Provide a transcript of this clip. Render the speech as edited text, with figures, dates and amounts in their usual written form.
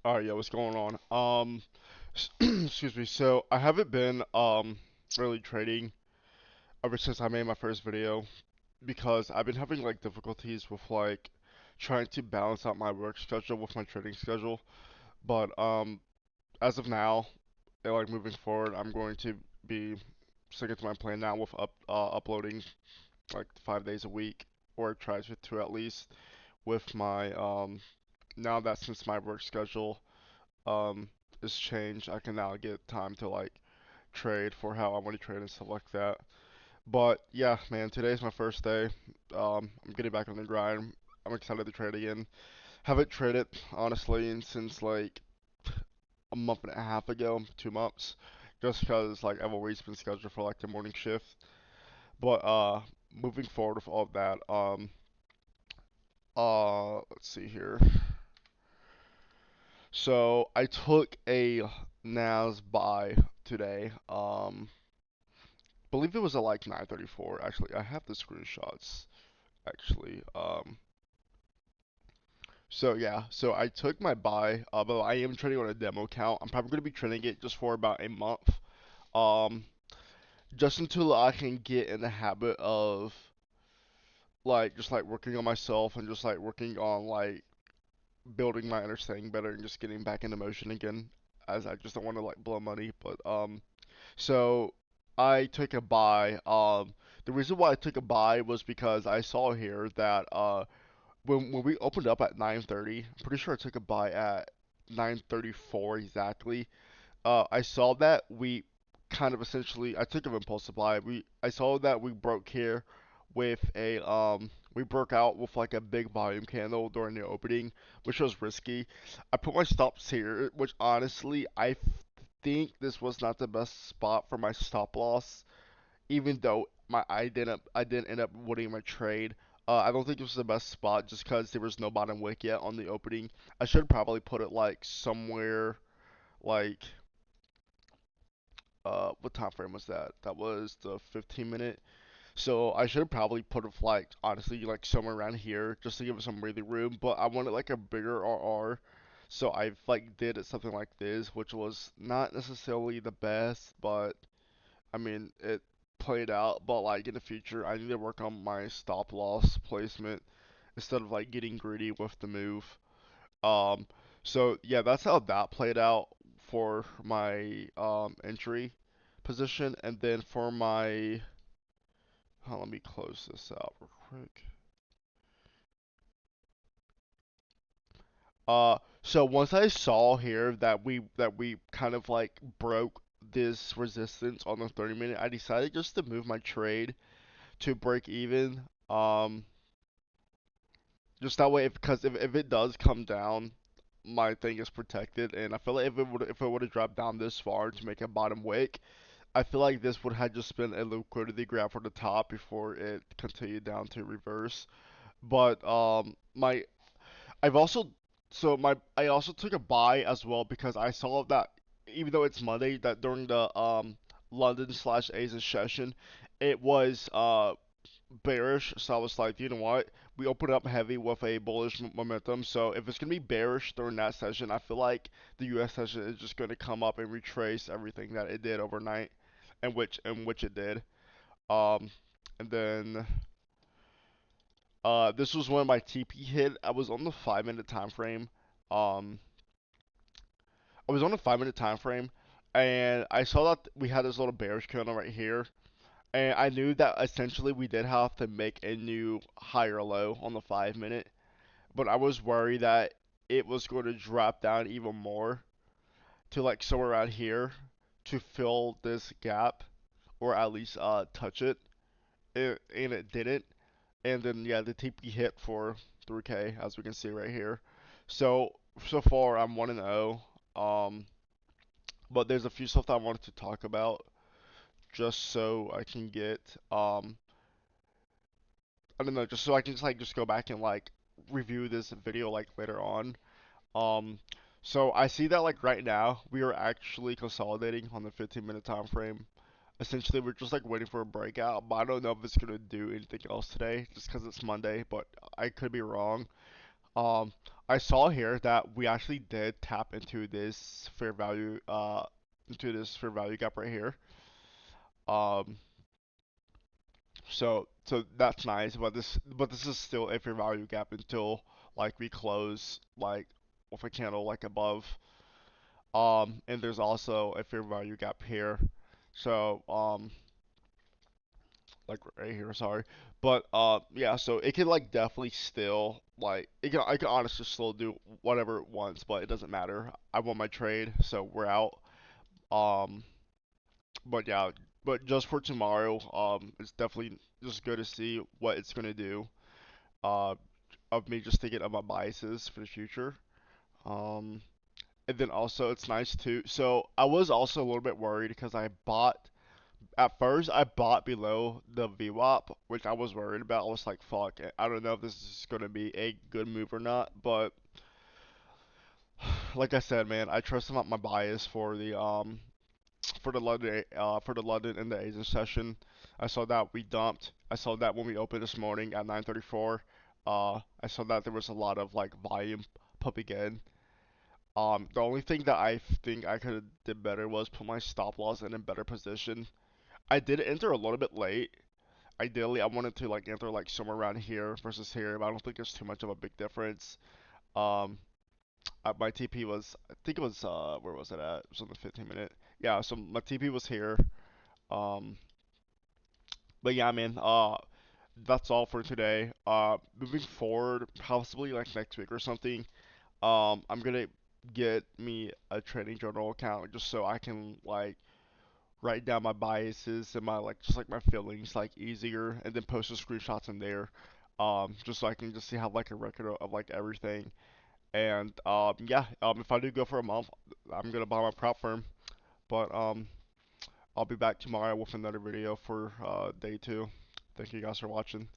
Alright, yeah, what's going on? Excuse me. So I haven't been really trading ever since I made my first video because I've been having like difficulties with like trying to balance out my work schedule with my trading schedule. But as of now, and like moving forward, I'm going to be sticking to my plan now with uploading like 5 days a week or try to at least with my now that since my work schedule um, is changed. I can now get time to like trade for how I want to trade and stuff like that. But yeah, man, today's my first day. I'm getting back on the grind. I'm excited to trade again. Haven't traded honestly since like a month and a half ago, 2 months, just because like I've always been scheduled for like the morning shift. But moving forward with all of that, let's see here. So I took a NAS buy today. Believe it was at like 9:34. Actually, I have the screenshots. Actually, so yeah, so I took my buy. But I am trading on a demo account. I'm probably gonna be trading it just for about a month. Um, just until I can get in the habit of like just like working on myself and just like working on like building my understanding better and just getting back into motion again. As I just don't want to like blow money, but so I took a buy. The reason why I took a buy was because I saw here that when we opened up at 9:30, I'm pretty sure I took a buy at 9:34 exactly. I saw that we kind of essentially I took an impulsive buy. I saw that we broke here with a we broke out with like a big volume candle during the opening, which was risky. I put my stops here, which honestly I think this was not the best spot for my stop loss, even though I didn't end up winning my trade. I don't think this was the best spot just because there was no bottom wick yet on the opening. I should probably put it like somewhere like what time frame was that? That was the 15 minute. So I should probably put it like honestly like somewhere around here just to give it some breathing room. But I wanted like a bigger RR, so I like did it something like this, which was not necessarily the best, but I mean it played out. But like in the future, I need to work on my stop loss placement instead of like getting greedy with the move. Um, so yeah, that's how that played out for my entry position, and then for my let me close this out real quick. So once I saw here that we kind of like broke this resistance on the 30 minute, I decided just to move my trade to break even. Just that way, because if it does come down, my thing is protected, and I feel like if it would have dropped down this far to make a bottom wick, I feel like this would have just been a liquidity grab for the top before it continued down to reverse. But my I've also so my I also took a buy as well because I saw that even though it's Monday, that during the London slash Asia session, it was bearish. So I was like, you know what? We opened up heavy with a bullish momentum. So if it's gonna be bearish during that session, I feel like the U.S. session is just gonna come up and retrace everything that it did overnight, and which it did. Um, and then this was when my TP hit. I was on the 5 minute time frame. Um, I was on a 5 minute time frame, and I saw that we had this little bearish candle right here, and I knew that essentially we did have to make a new higher low on the 5 minute, but I was worried that it was going to drop down even more to like somewhere around here to fill this gap, or at least touch it, and it didn't. And then yeah, the TP hit for 3K as we can see right here. So far I'm 1-0. But there's a few stuff that I wanted to talk about just so I can get I don't know, just so I can just go back and like review this video like later on. Um so I see that like right now we are actually consolidating on the 15-minute time frame. Essentially, we're just like waiting for a breakout, but I don't know if it's gonna do anything else today just because it's Monday, but I could be wrong. Um, I saw here that we actually did tap into this fair value gap right here. Um, so that's nice, but this is still a fair value gap until like we close like with a candle like above. And there's also a fair value gap here. So like right here, sorry. But yeah, so it can like definitely still like I can honestly still do whatever it wants, but it doesn't matter. I won my trade, so we're out. Um, but yeah, but just for tomorrow, it's definitely just good to see what it's gonna do. Uh, of me just thinking of my biases for the future. Um, and then also it's nice too. So I was also a little bit worried because at first I bought below the VWAP, which I was worried about. I was like, fuck, I don't know if this is gonna be a good move or not. But like I said, man, I trust my bias for the London and the Asian session. I saw that we dumped. I saw that when we opened this morning at 9:34. I saw that there was a lot of like volume pumping in. The only thing that I think I could have did better was put my stop loss in a better position. I did enter a little bit late. Ideally, I wanted to like enter like somewhere around here versus here, but I don't think there's too much of a big difference. Um, my TP was, I think it was, where was it at? It was on the 15 minute. Yeah, so my TP was here. Um, but yeah, man, that's all for today. Moving forward, possibly like next week or something, I'm gonna get me a trading journal account just so I can like write down my biases and my like just like my feelings like easier, and then post the screenshots in there, just so I can just see have like a record of like everything. And yeah, if I do go for a month, I'm gonna buy my prop firm. But I'll be back tomorrow with another video for day two. Thank you guys for watching.